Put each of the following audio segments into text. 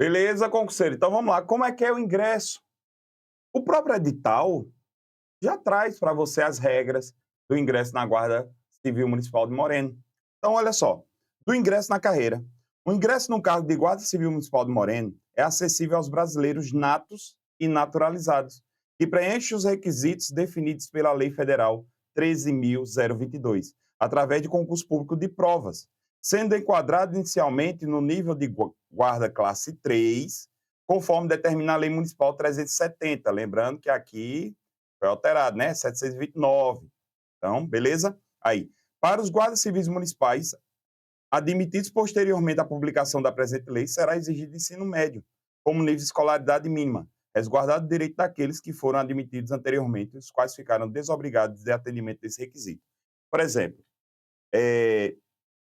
Beleza, concurseiro. Então vamos lá. Como é que é o ingresso? O próprio edital já traz para você as regras do ingresso na Guarda Civil Municipal de Moreno. Então, olha só, do ingresso na carreira. O ingresso no cargo de Guarda Civil Municipal de Moreno é acessível aos brasileiros natos e naturalizados, que preenchem os requisitos definidos pela Lei Federal 13.022, através de concurso público de provas, sendo enquadrado inicialmente no nível de guarda classe 3, conforme determina a Lei Municipal 370. Lembrando que aqui foi alterado, né? 729. Então, beleza? Aí, para os guardas civis municipais, admitidos posteriormente à publicação da presente lei, será exigido ensino médio, como nível de escolaridade mínima, resguardado o direito daqueles que foram admitidos anteriormente, os quais ficaram desobrigados de atendimento desse requisito. Por exemplo,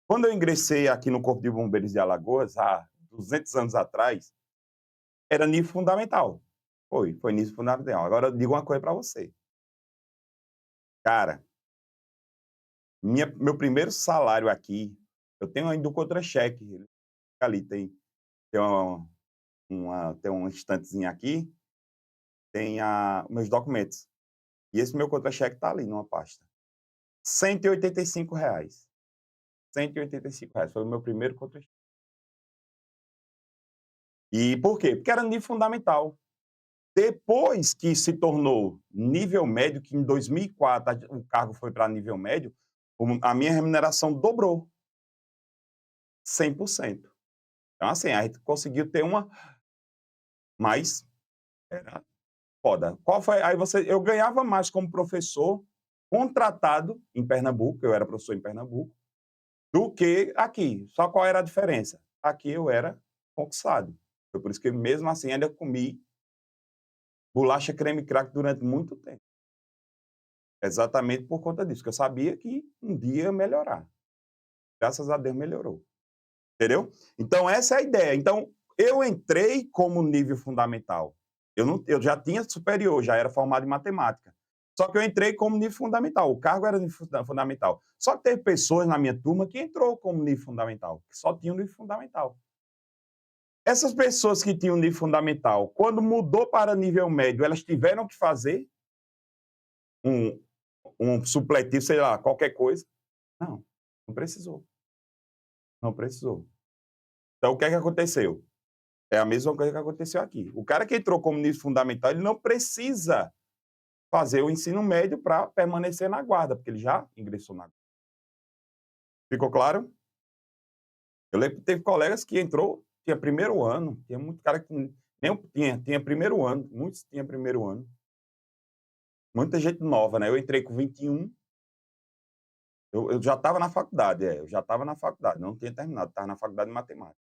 quando eu ingressei aqui no Corpo de Bombeiros de Alagoas, há 200 anos atrás, era nível fundamental. Foi nível fundamental. Agora, eu digo uma coisa para você. Cara, meu primeiro salário aqui, eu tenho ainda o contra-cheque, ele fica ali, tem tem uma estantezinha aqui, tem meus documentos. E esse meu contra-cheque está ali numa pasta. R$ 185. R$ 185 foi o meu primeiro contra-cheque. E por quê? Porque era nível fundamental. Depois que se tornou nível médio, que em 2004 o cargo foi para nível médio, a minha remuneração dobrou 100%. Então, assim, a gente conseguiu ter uma. Mas era foda. Qual foi? Aí eu ganhava mais como professor contratado em Pernambuco, eu era professor em Pernambuco, do que aqui. Só qual era a diferença? Aqui eu era concursado. Foi por isso que mesmo assim ainda comi bolacha creme crack durante muito tempo. Exatamente por conta disso, que eu sabia que um dia ia melhorar. Graças a Deus melhorou. Entendeu? Então essa é a ideia. Então eu entrei como nível fundamental. Eu já tinha superior, já era formado em matemática. Só que eu entrei como nível fundamental. O cargo era nível fundamental. Só que teve pessoas na minha turma que entrou como nível fundamental, que só tinham nível fundamental. Essas pessoas que tinham nível fundamental, quando mudou para nível médio, elas tiveram que fazer um, um supletivo, sei lá, qualquer coisa. Não, não precisou. Não precisou. Então, o que é que aconteceu? É a mesma coisa que aconteceu aqui. O cara que entrou como nível fundamental, ele não precisa fazer o ensino médio para permanecer na guarda, porque ele já ingressou na guarda. Ficou claro? Eu lembro que teve colegas que entrou, tinha primeiro ano, tinha muito cara que nem tinha primeiro ano, muitos tinham primeiro ano. Muita gente nova, né? Eu entrei com 21, eu já estava na faculdade, eu já estava na faculdade, não tinha terminado, estava na faculdade de matemática.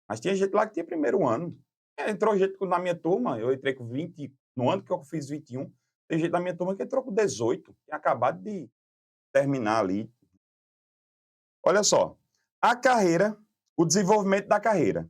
Mas tinha gente lá que tinha primeiro ano. Entrou gente na minha turma, eu entrei com 20, no ano que eu fiz 21, tem gente na minha turma que entrou com 18, tinha acabado de terminar ali. Olha só, a carreira, o desenvolvimento da carreira.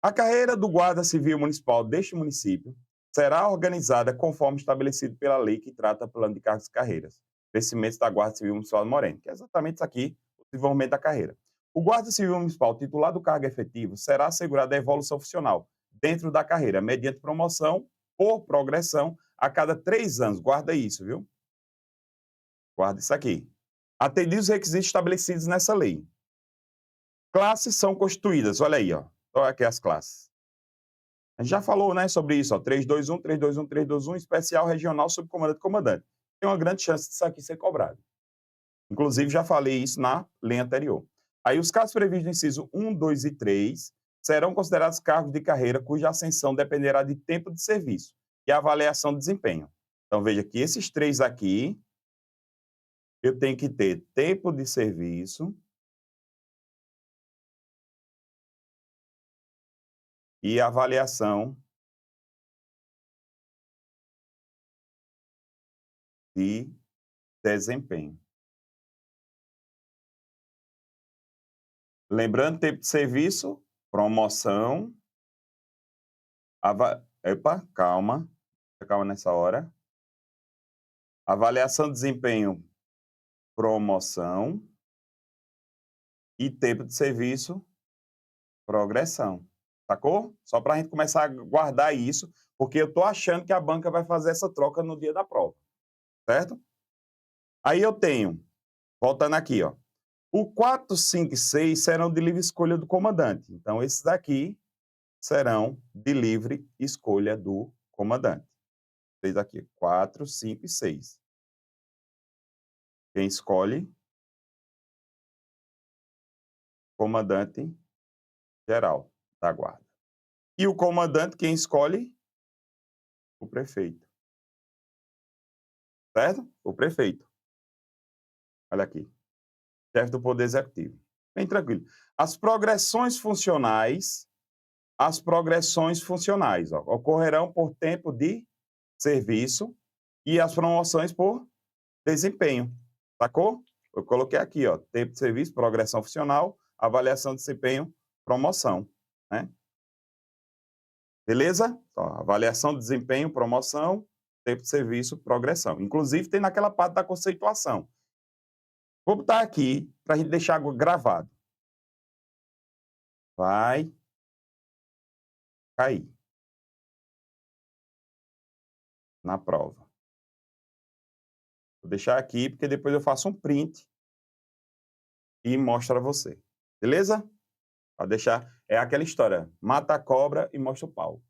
A carreira do guarda civil municipal deste município será organizada conforme estabelecido pela lei que trata plano de cargos e carreiras, crescimento da Guarda Civil Municipal de Moreno, que é exatamente isso aqui, o desenvolvimento da carreira. O guarda civil municipal titular do cargo efetivo será assegurada a evolução funcional dentro da carreira, mediante promoção por progressão a cada 3 anos. Guarda isso, viu? Guarda isso aqui. Atendidos os requisitos estabelecidos nessa lei. Classes são constituídas, olha aí, ó. Olha aqui as classes. A gente já falou, né, sobre isso, ó, 321, 321, 321, especial, regional, subcomandante, comandante. Tem uma grande chance disso aqui ser cobrado. Inclusive, já falei isso na lei anterior. Aí, os casos previstos no inciso 1, 2 e 3 serão considerados cargos de carreira cuja ascensão dependerá de tempo de serviço e avaliação de desempenho. Então, veja que esses três aqui, eu tenho que ter tempo de serviço e avaliação de desempenho. Lembrando, tempo de serviço, promoção, epa, calma, calma nessa hora. Avaliação de desempenho, promoção e tempo de serviço, progressão. sacou? Só para a gente começar a guardar isso, porque eu estou achando que a banca vai fazer essa troca no dia da prova, certo? Aí eu tenho, voltando aqui, ó, o 4, 5 e 6 serão de livre escolha do comandante. Então, esses daqui serão de livre escolha do comandante. Fez aqui, 4, 5 e 6. Quem escolhe? Comandante geral da guarda. E o comandante, quem escolhe? O prefeito. Certo? O prefeito. Olha aqui. Chefe do Poder Executivo. Bem tranquilo. As progressões funcionais, ó, ocorrerão por tempo de serviço e as promoções por desempenho. Sacou? Eu coloquei aqui, ó, tempo de serviço, progressão funcional, avaliação de desempenho, promoção, né? Beleza? Ó, avaliação de desempenho, promoção, tempo de serviço, progressão. Inclusive, tem naquela parte da conceituação. Vou botar aqui para a gente deixar gravado. Vai cair na prova. Vou deixar aqui, porque depois eu faço um print e mostro a você. Beleza? Para deixar... É aquela história. Mata a cobra e mostra o pau.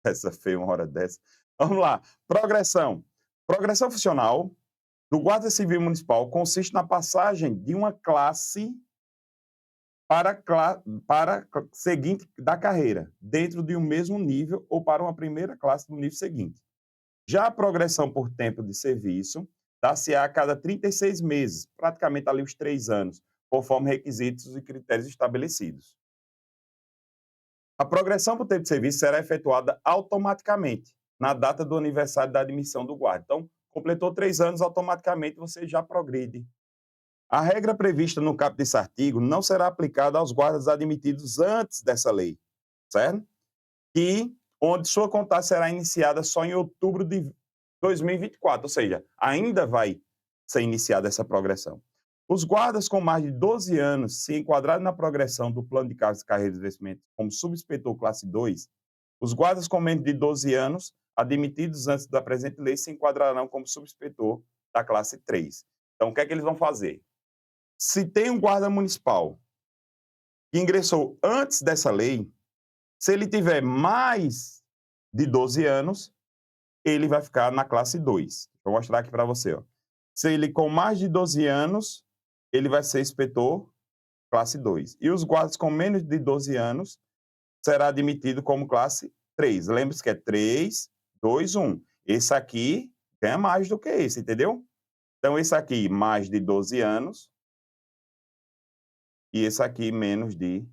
Essa feia uma hora dessa. Vamos lá. Progressão. Progressão funcional do Guarda Civil Municipal consiste na passagem de uma classe para seguinte da carreira, dentro de um mesmo nível ou para uma primeira classe do nível seguinte. Já a progressão por tempo de serviço dá-se-á a cada 36 meses, praticamente ali os 3 anos, conforme requisitos e critérios estabelecidos. A progressão por tempo de serviço será efetuada automaticamente, na data do aniversário da admissão do guarda. Então, completou 3 anos, automaticamente você já progride. A regra prevista no caput desse artigo não será aplicada aos guardas admitidos antes dessa lei, certo? E onde sua contagem será iniciada só em outubro de 2024, ou seja, ainda vai ser iniciada essa progressão. Os guardas com mais de 12 anos, se enquadrados na progressão do plano de carreira de investimento como subinspetor classe 2, os guardas com menos de 12 anos, admitidos antes da presente lei, se enquadrarão como subinspetor da classe 3. Então, o que é que eles vão fazer? Se tem um guarda municipal que ingressou antes dessa lei, se ele tiver mais de 12 anos, ele vai ficar na classe 2. Vou mostrar aqui para você. Ó. Se ele com mais de 12 anos, ele vai ser inspetor classe 2. E os guardas com menos de 12 anos será admitido como classe 3. Lembre-se que é 3, 2, 1. Esse aqui ganha mais do que esse, entendeu? Então, esse aqui, mais de 12 anos, e esse aqui, menos de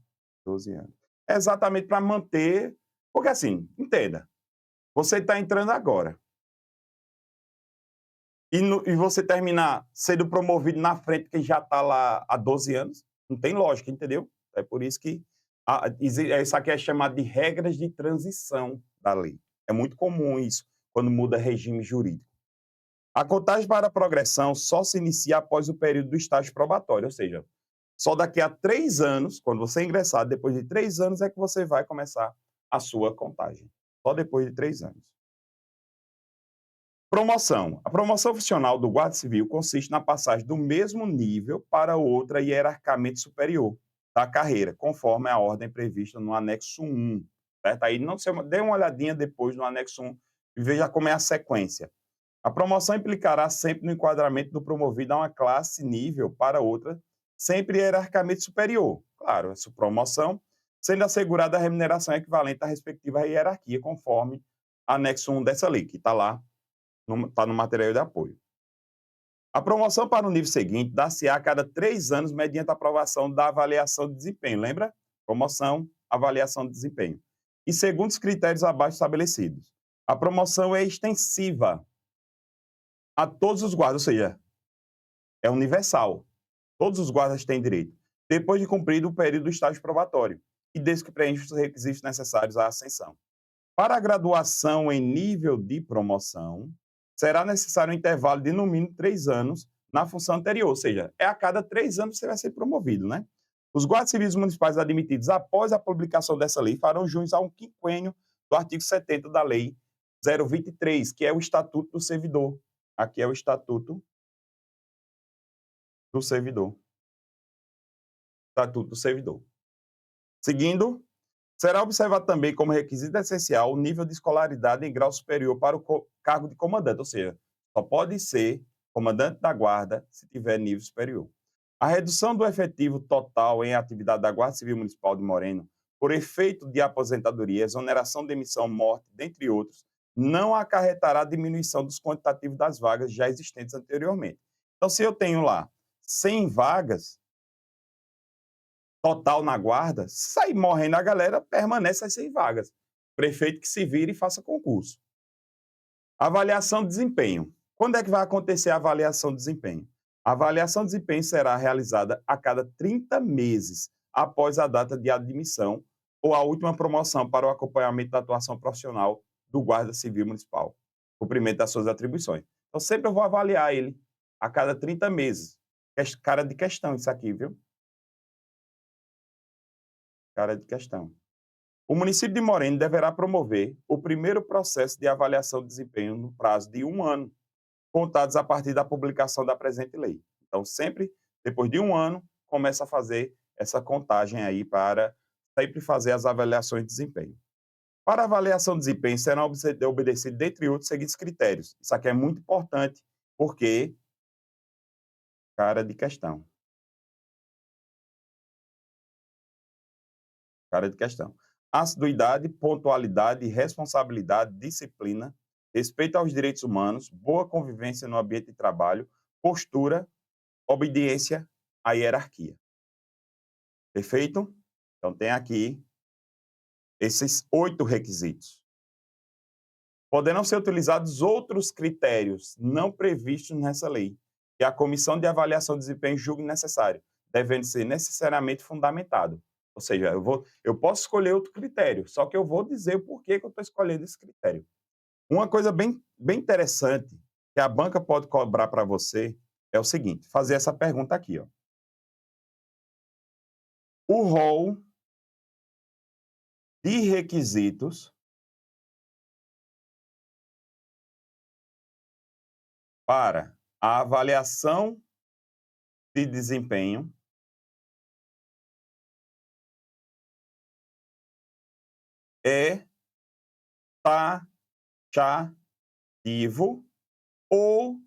12 anos. É exatamente para manter... Porque, assim, entenda, você está entrando agora. E você terminar sendo promovido na frente que já está lá há 12 anos, não tem lógica, entendeu? É por isso que isso aqui é chamado de regras de transição da lei. É muito comum isso, quando muda regime jurídico. A contagem para a progressão só se inicia após o período do estágio probatório, ou seja, só daqui a 3 anos, quando você ingressar, depois de 3 anos é que você vai começar a sua contagem. Só depois de 3 anos. Promoção. A promoção funcional do Guarda Civil consiste na passagem do mesmo nível para outra hierarquicamente superior da carreira, conforme a ordem prevista no anexo 1. Certo? Aí não se, dê uma olhadinha depois no anexo 1 e veja como é a sequência. A promoção implicará sempre no enquadramento do promovido a uma classe, nível, para outra, sempre hierarquicamente superior. Claro, essa promoção, sendo assegurada a remuneração equivalente à respectiva hierarquia, conforme anexo 1 dessa lei, que está lá, está no material de apoio. A promoção para o nível seguinte dá-se-á a cada 3 anos mediante a aprovação da avaliação de desempenho. Lembra? Promoção, avaliação de desempenho. E segundo os critérios abaixo estabelecidos. A promoção é extensiva a todos os guardas, ou seja, é universal. Todos os guardas têm direito, depois de cumprido o período do estágio probatório e desde que preencha os requisitos necessários à ascensão. Para a graduação em nível de promoção, será necessário um intervalo de, no mínimo, 3 anos na função anterior, ou seja, é a cada 3 anos você vai ser promovido, né? Os guardas civis municipais admitidos após a publicação dessa lei farão jus a um quinquênio do artigo 70 da Lei 023, que é o Estatuto do Servidor. Aqui é o Estatuto do Servidor. Estatuto do Servidor. Seguindo, será observado também como requisito essencial o nível de escolaridade em grau superior para o cargo de comandante, ou seja, só pode ser comandante da guarda se tiver nível superior. A redução do efetivo total em atividade da Guarda Civil Municipal de Moreno, por efeito de aposentadoria, exoneração de demissão, morte, dentre outros, não acarretará diminuição dos quantitativos das vagas já existentes anteriormente. Então, se eu tenho lá 100 vagas, total na guarda, se sair morrendo a galera, permanece as 100 vagas. Prefeito que se vire e faça concurso. Avaliação de desempenho. Quando é que vai acontecer a avaliação de desempenho? A avaliação de desempenho será realizada a cada 30 meses após a data de admissão ou a última promoção para o acompanhamento da atuação profissional do Guarda Civil Municipal, cumprimento das suas atribuições. Então, sempre eu vou avaliar ele a cada 30 meses. Cara de questão isso aqui, viu? Cara de questão. O município de Moreno deverá promover o primeiro processo de avaliação de desempenho no prazo de 1 ano, contados a partir da publicação da presente lei. Então, sempre depois de 1 ano, começa a fazer essa contagem aí para sempre fazer as avaliações de desempenho. Para a avaliação de desempenho, serão obedecidos, dentre outros, os seguintes critérios. Isso aqui é muito importante, porque cara de questão. Cara de questão. Assiduidade, pontualidade, responsabilidade, disciplina, respeito aos direitos humanos, boa convivência no ambiente de trabalho, postura, obediência à hierarquia. Perfeito? Então, tem aqui esses 8 requisitos. Poderão ser utilizados outros critérios não previstos nessa lei, que a Comissão de Avaliação de Desempenho julgue necessário, devendo ser necessariamente fundamentado. Ou seja, eu posso escolher outro critério, só que eu vou dizer o porquê que eu estou escolhendo esse critério. Uma coisa bem interessante que a banca pode cobrar para você é o seguinte, fazer essa pergunta aqui. Ó. O rol de requisitos para a avaliação de desempenho é taxativo ou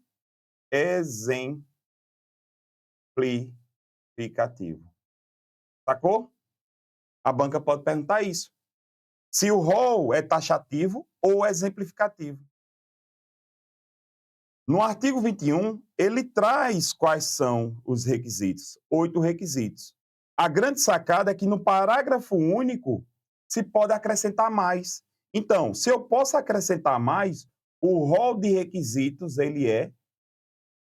exemplificativo. Sacou? A banca pode perguntar isso. Se o rol é taxativo ou exemplificativo. No artigo 21, ele traz quais são os requisitos, 8 requisitos. A grande sacada é que no parágrafo único se pode acrescentar mais. Então, se eu posso acrescentar mais, o rol de requisitos ele é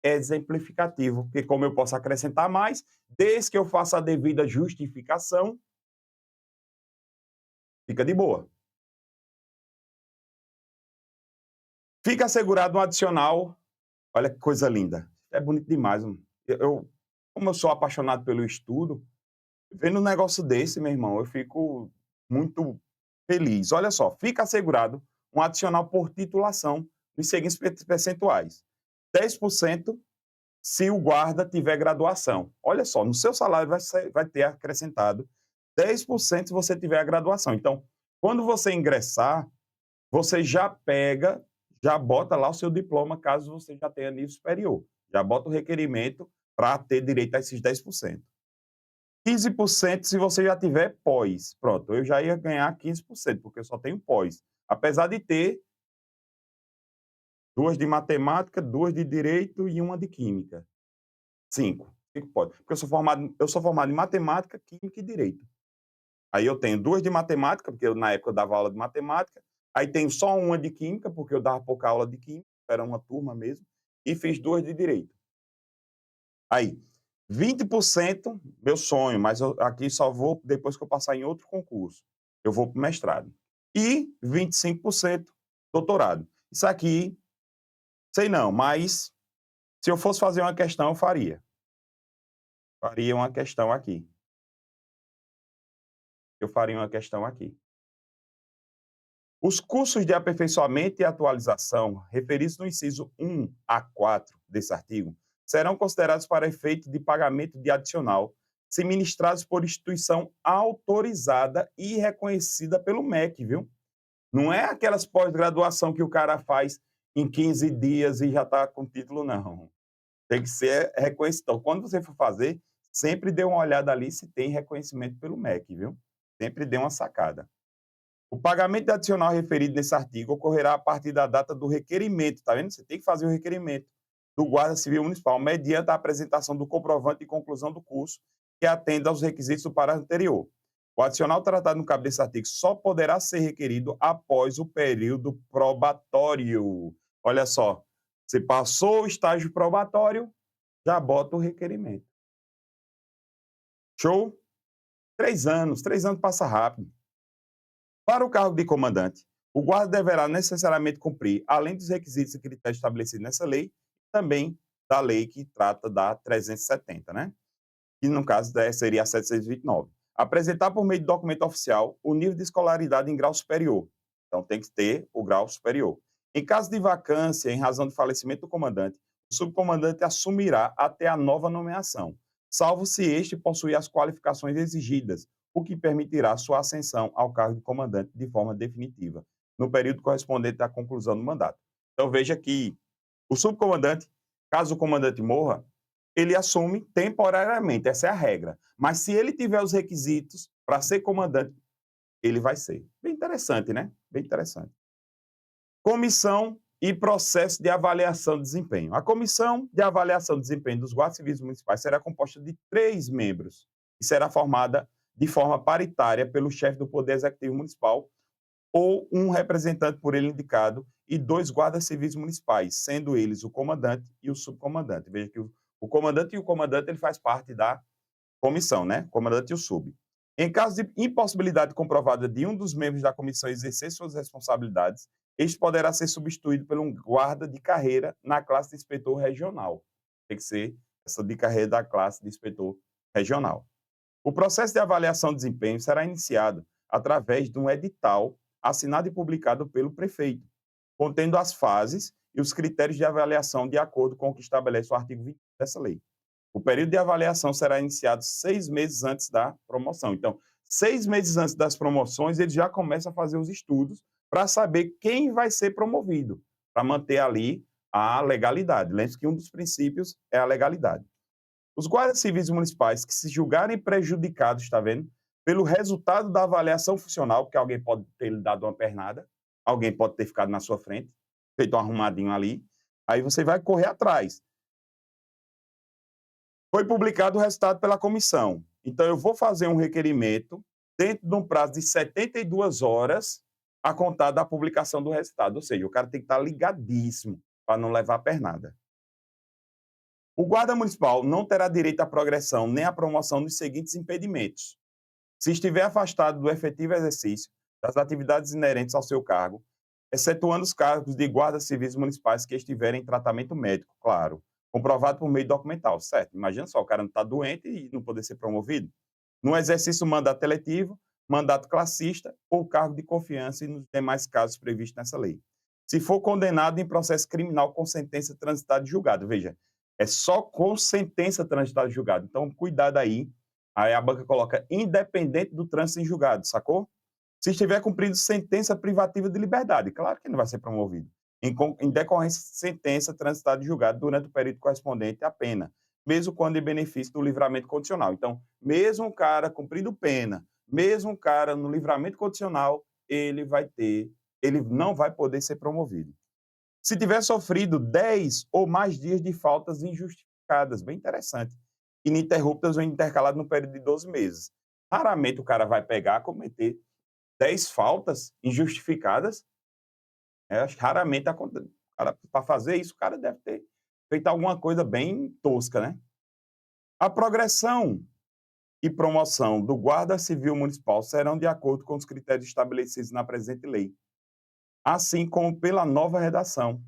exemplificativo, porque como eu posso acrescentar mais, desde que eu faça a devida justificação, fica de boa. Fica assegurado um adicional. Olha que coisa linda. É bonito demais. Como eu sou apaixonado pelo estudo, vendo um negócio desse, meu irmão, eu fico muito feliz. Olha só, fica assegurado um adicional por titulação nos seguintes percentuais. 10% se o guarda tiver graduação. Olha só, no seu salário vai ter acrescentado 10% se você tiver a graduação. Então, quando você ingressar, você já pega, já bota lá o seu diploma, caso você já tenha nível superior. Já bota o requerimento para ter direito a esses 10%. 15% se você já tiver pós. Pronto, eu já ia ganhar 15%, porque eu só tenho pós. Apesar de ter 2 de matemática, 2 de direito e 1 de química. 5. 5 pode. Porque eu sou formado em matemática, química e direito. Aí eu tenho 2 de matemática, porque na época eu dava aula de matemática. Aí tenho só 1 de química, porque eu dava pouca aula de química, era uma turma mesmo. E fiz 2 de direito. Aí, 20%, meu sonho, mas eu aqui só vou depois que eu passar em outro concurso. Eu vou para o mestrado. E 25% doutorado. Isso aqui, sei não, mas se eu fosse fazer uma questão, eu faria. Faria uma questão aqui. Eu faria uma questão aqui. Os cursos de aperfeiçoamento e atualização, referidos no inciso 1 a 4 desse artigo, serão considerados para efeito de pagamento de adicional se ministrados por instituição autorizada e reconhecida pelo MEC, viu? Não é aquelas pós-graduação que o cara faz em 15 dias e já está com título, não. Tem que ser reconhecido. Então, quando você for fazer, sempre dê uma olhada ali se tem reconhecimento pelo MEC, viu? Sempre dê uma sacada. O pagamento adicional referido nesse artigo ocorrerá a partir da data do requerimento, tá vendo? Você tem que fazer o requerimento do Guarda Civil Municipal, mediante a apresentação do comprovante de conclusão do curso, que atenda aos requisitos do parágrafo anterior. O adicional tratado no caput desse artigo só poderá ser requerido após o período probatório. Olha só, você passou o estágio probatório, já bota o requerimento. Show? 3 anos passa rápido. Para o cargo de comandante, o guarda deverá necessariamente cumprir, além dos requisitos e critérios estabelecidos nessa lei, também da lei que trata da 370, né? Que no caso seria a 729. Apresentar por meio de documento oficial o nível de escolaridade em grau superior. Então tem que ter o grau superior. Em caso de vacância em razão de falecimento do comandante, o subcomandante assumirá até a nova nomeação, salvo se este possuir as qualificações exigidas, o que permitirá sua ascensão ao cargo de comandante de forma definitiva, no período correspondente à conclusão do mandato. Então veja que o subcomandante, caso o comandante morra, ele assume temporariamente, essa é a regra. Mas se ele tiver os requisitos para ser comandante, ele vai ser. Bem interessante, né? Bem interessante. Comissão e processo de avaliação de desempenho. A comissão de avaliação de desempenho dos guardas civis municipais será composta de 3 membros e será formada de forma paritária pelo chefe do Poder Executivo Municipal ou um representante por ele indicado e 2 guardas civis municipais, sendo eles o comandante e o subcomandante. Veja que o comandante e o comandante ele faz parte da comissão, né? O comandante e o sub. Em caso de impossibilidade comprovada de um dos membros da comissão exercer suas responsabilidades, este poderá ser substituído por um guarda de carreira na classe de inspetor regional. Tem que ser essa de carreira da classe de inspetor regional. O processo de avaliação de desempenho será iniciado através de um edital assinado e publicado pelo prefeito, contendo as fases e os critérios de avaliação de acordo com o que estabelece o artigo 20 dessa lei. O período de avaliação será iniciado 6 meses antes da promoção. Então, 6 meses antes das promoções, ele já começa a fazer os estudos para saber quem vai ser promovido, para manter ali a legalidade. Lembre-se que um dos princípios é a legalidade. Os guardas civis municipais que se julgarem prejudicados, está vendo? Pelo resultado da avaliação funcional, porque alguém pode ter lhe dado uma pernada, alguém pode ter ficado na sua frente, feito um arrumadinho ali, aí você vai correr atrás. Foi publicado o resultado pela comissão. Então, eu vou fazer um requerimento dentro de um prazo de 72 horas a contar da publicação do resultado. Ou seja, o cara tem que estar ligadíssimo para não levar a pernada. O guarda municipal não terá direito à progressão nem à promoção nos seguintes impedimentos: se estiver afastado do efetivo exercício das atividades inerentes ao seu cargo, excetuando os cargos de guardas civis municipais que estiverem em tratamento médico, claro, comprovado por meio documental, certo? Imagina só, o cara não está doente e não poder ser promovido. No exercício do mandato eletivo, mandato classista ou cargo de confiança e nos demais casos previstos nessa lei. Se for condenado em processo criminal com sentença transitada e julgada, veja, é só com sentença transitada e julgada. Então, cuidado aí. Aí a banca coloca independente do trânsito em julgado, sacou? Se estiver cumprindo sentença privativa de liberdade, claro que não vai ser promovido. Em decorrência de sentença transitada e julgada durante o período correspondente à pena, mesmo quando em benefício do livramento condicional. Então, mesmo o cara cumprindo pena, mesmo o cara no livramento condicional, ele não vai poder ser promovido. Se tiver sofrido 10 ou mais dias de faltas injustificadas, bem interessante, ininterruptas ou intercaladas no período de 12 meses. Raramente o cara vai pegar, cometer 10 faltas injustificadas, acho que raramente acontece. Para fazer isso, o cara deve ter feito alguma coisa bem tosca, né? A progressão e promoção do Guarda Civil Municipal serão de acordo com os critérios estabelecidos na presente lei, assim como pela nova redação,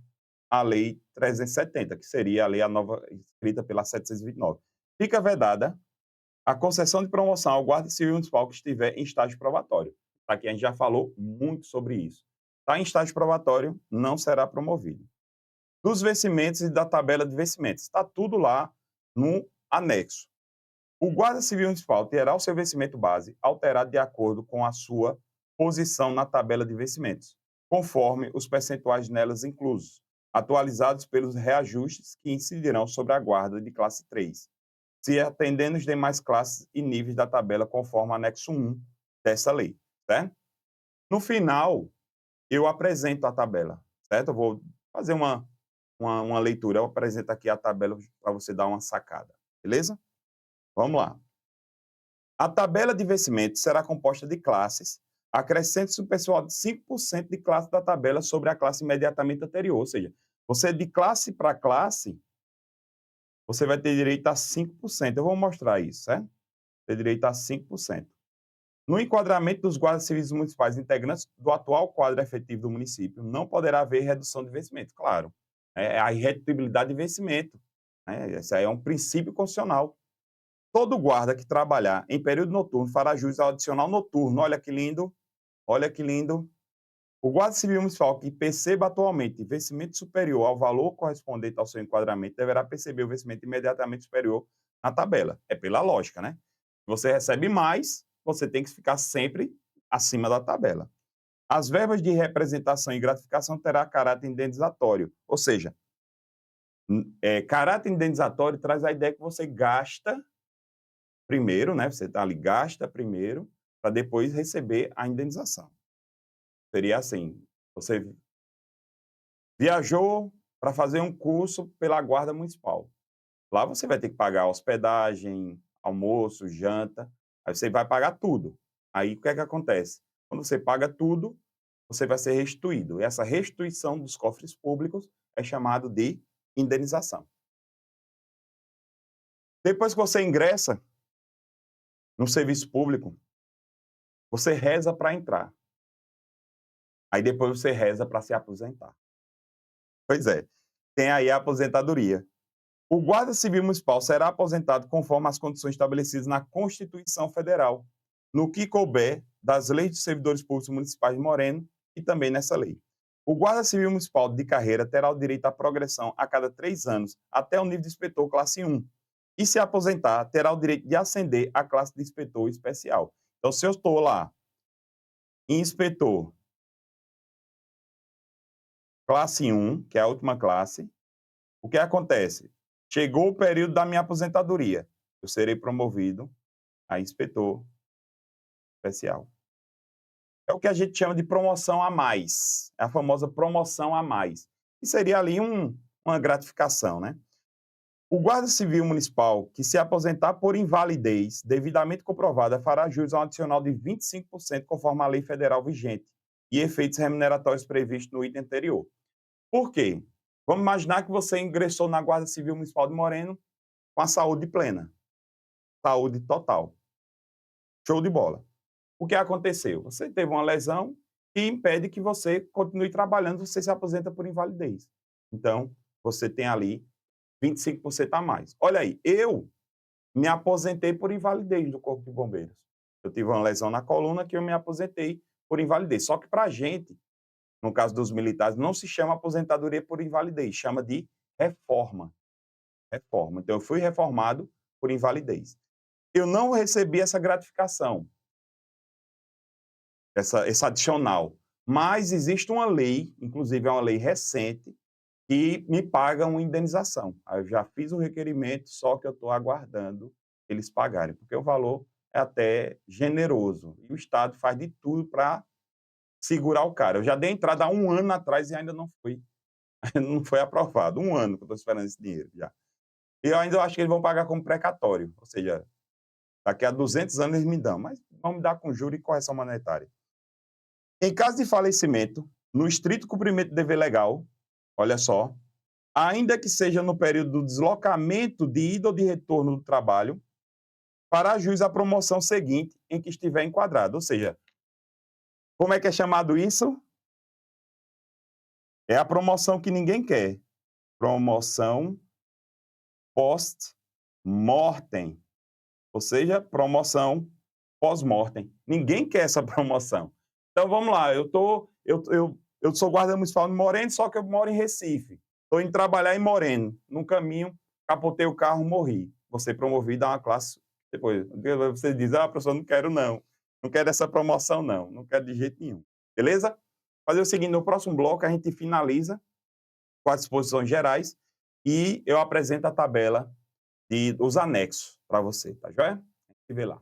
a Lei 370, que seria a lei a nova escrita pela 729. Fica vedada A concessão de promoção ao guarda civil municipal que estiver em estágio probatório. Aqui a gente já falou muito sobre isso. Está em estágio probatório, não será promovido. Dos vencimentos e da tabela de vencimentos. Está tudo lá no anexo. O guarda civil municipal terá o seu vencimento base alterado de acordo com a sua posição na tabela de vencimentos, conforme os percentuais nelas inclusos, atualizados pelos reajustes que incidirão sobre a guarda de classe 3, se atendendo os demais classes e níveis da tabela conforme o anexo 1 dessa lei, certo? No final, eu apresento a tabela, certo? Eu vou fazer uma leitura, eu apresento aqui a tabela para você dar uma sacada, beleza? Vamos lá. A tabela de vencimento será composta de classes, acrescente-se um percentual de 5% de classe da tabela sobre a classe imediatamente anterior, ou seja, você de classe para classe, você vai ter direito a 5%. Eu vou mostrar isso, certo? Ter direito a 5%. No enquadramento dos guardas civis municipais integrantes do atual quadro efetivo do município, não poderá haver redução de vencimento, claro. É a irredutibilidade de vencimento, né? Esse aí é um princípio constitucional. Todo guarda que trabalhar em período noturno fará jus ao adicional noturno. Olha que lindo, olha que lindo. O guarda civil municipal que perceba atualmente vencimento superior ao valor correspondente ao seu enquadramento deverá perceber o vencimento imediatamente superior na tabela. É pela lógica, né? Se você recebe mais, você tem que ficar sempre acima da tabela. As verbas de representação e gratificação terá caráter indenizatório, ou seja, caráter indenizatório traz a ideia que você gasta primeiro, né? Você está ali, gasta primeiro, para depois receber a indenização. Seria assim: você viajou para fazer um curso pela Guarda Municipal. Lá você vai ter que pagar hospedagem, almoço, janta, aí você vai pagar tudo. Aí o que é que acontece? Quando você paga tudo, você vai ser restituído. E essa restituição dos cofres públicos é chamado de indenização. Depois que você ingressa no serviço público, você reza para entrar. Aí depois você reza para se aposentar. Pois é, tem aí a aposentadoria. O guarda civil municipal será aposentado conforme as condições estabelecidas na Constituição Federal, no que couber das leis dos servidores públicos municipais de Moreno e também nessa lei. O guarda civil municipal de carreira terá o direito à progressão a cada 3 anos até o nível de inspetor classe 1. E se aposentar, terá o direito de ascender à classe de inspetor especial. Então, se eu estou lá, inspetor classe 1, que é a última classe, o que acontece? Chegou o período da minha aposentadoria, eu serei promovido a inspetor especial. É o que a gente chama de promoção a mais, é a famosa promoção a mais, que seria ali uma gratificação, né? O guarda civil municipal que se aposentar por invalidez devidamente comprovada fará jus a um adicional de 25% conforme a lei federal vigente e efeitos remuneratórios previstos no item anterior. Por quê? Vamos imaginar que você ingressou na Guarda Civil Municipal de Moreno com a saúde plena, saúde total. Show de bola. O que aconteceu? Você teve uma lesão que impede que você continue trabalhando, você se aposenta por invalidez. Então, você tem ali 25% a mais. Olha aí, eu me aposentei por invalidez do Corpo de Bombeiros. Eu tive uma lesão na coluna que eu me aposentei por invalidez. Só que para a gente, no caso dos militares, não se chama aposentadoria por invalidez, chama de reforma. Reforma. Então, eu fui reformado por invalidez. Eu não recebi essa gratificação, essa adicional, mas existe uma lei, inclusive é uma lei recente, que me paga uma indenização. Aí eu já fiz o requerimento, só que eu estou aguardando eles pagarem, porque o valor é até generoso. E o Estado faz de tudo para segurar o cara. Eu já dei entrada há 1 ano atrás e ainda não foi, não foi aprovado. 1 ano que eu estou esperando esse dinheiro já. E eu ainda acho que eles vão pagar como precatório, ou seja, daqui a 200 anos eles me dão, mas vão me dar com juros e correção monetária. Em caso de falecimento, no estrito cumprimento do dever legal, olha só, ainda que seja no período do deslocamento de ida ou de retorno do trabalho, fará jus à promoção seguinte em que estiver enquadrado. Ou seja, como é que é chamado isso? É a promoção que ninguém quer. Promoção post-mortem. ou seja, promoção pós-mortem. Ninguém quer essa promoção. Então vamos lá, eu sou guarda municipal de Moreno, só que eu moro em Recife. Estou indo trabalhar em Moreno. No caminho, capotei o carro, morri. Vou ser promovido a uma classe depois. Você diz, ah, professor, não quero não. Não quero essa promoção não. Não quero de jeito nenhum. Beleza? Fazer o seguinte, no próximo bloco a gente finaliza com as disposições gerais e eu apresento a tabela dos anexos para você, tá joia? A gente vê lá.